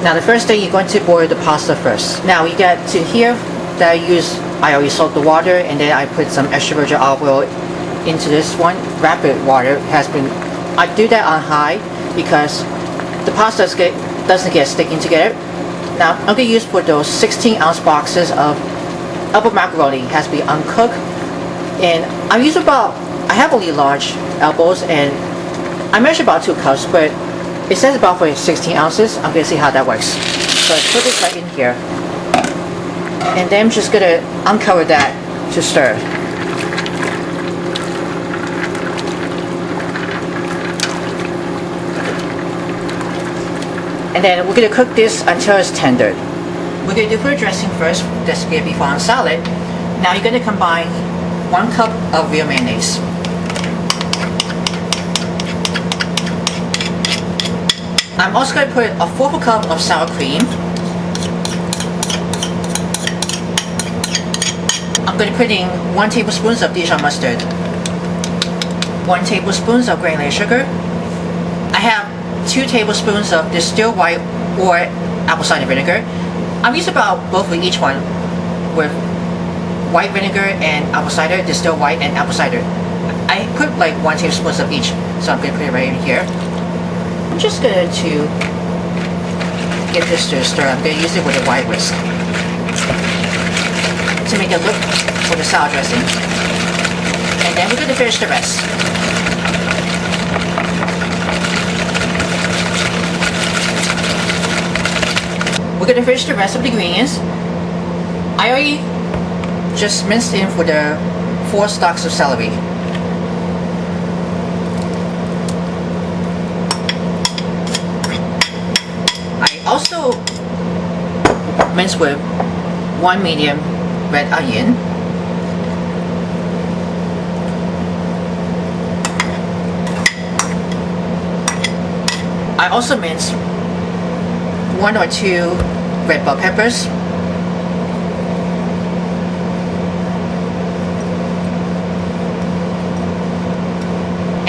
Now the first thing, you're going to boil the pasta first. Now you get to here that I already salt the water, and then I put some extra virgin olive oil into this one. Rapid water I do that on high because the pasta doesn't get sticking together. Now I'm going to use for those 16-ounce boxes of elbow macaroni. It has to be uncooked, and I have only large elbows, and I measure about 2 cups, but it says about for 16 ounces. I'm going to see how that works. So I put this right in here, and then I'm just going to uncover that to stir. And then we're going to cook this until it's tender. We're going to do for the dressing first. That's going to be for on salad. Now you're going to combine 1 cup of Real Mayonnaise. I'm also going to put a 1/4 cup of sour cream. I'm going to put in 1 tablespoon of Dijon Mustard, 1 tablespoon of granulated sugar. I have 2 tablespoons of distilled white or apple cider vinegar. I'm using about both of each one with white vinegar and apple cider, distilled white and apple cider. I put like 1 tablespoon of each, so I'm going to put it right in here. I'm just going to give this to a stir. I'm going to use it with a wide whisk to make it look for the salad dressing. And then we're going to finish the rest. We're going to finish the rest of the ingredients. I already just minced in for the 4 stalks of celery. Also mince with 1 medium red onion, I also minced 1 or 2 red bell peppers,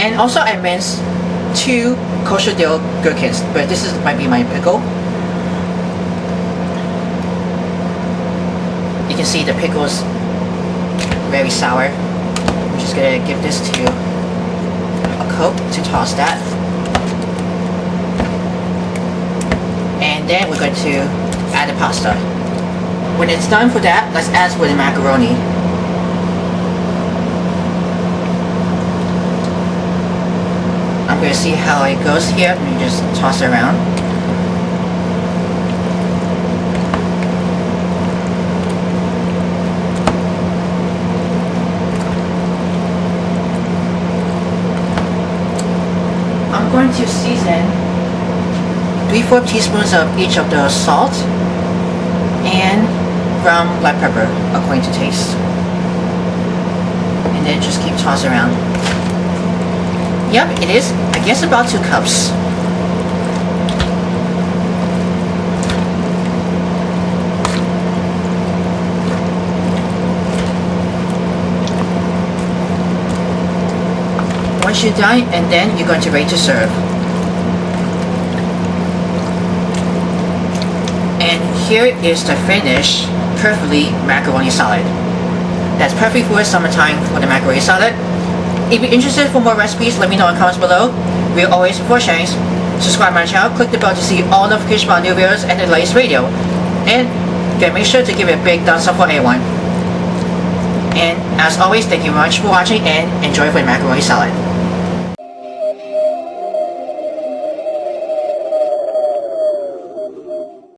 and also I minced 2 kosher dill gherkins, but might be my pickle. You can see the pickle's very sour. I'm just gonna give this to a coat to toss that. And then we're going to add the pasta. When it's done for that, let's add with the macaroni. I'm going to see how it goes here. Let me just toss it around. I'm going to season 3/4 teaspoons of each of the salt and ground black pepper according to taste. And then just keep tossing around. Yep, it is, I guess, about 2 cups. Once you're done, and then you're going to ready to serve. And here is the finished, perfectly macaroni salad. That's perfect for summertime for the macaroni salad. If you're interested for more recipes, let me know in the comments below. We're always for sharing. Subscribe my channel, click the bell to see all notifications about new videos and the latest video. And again, make sure to give it a big thumbs up for everyone. And as always, thank you very much for watching and enjoy the macaroni salad.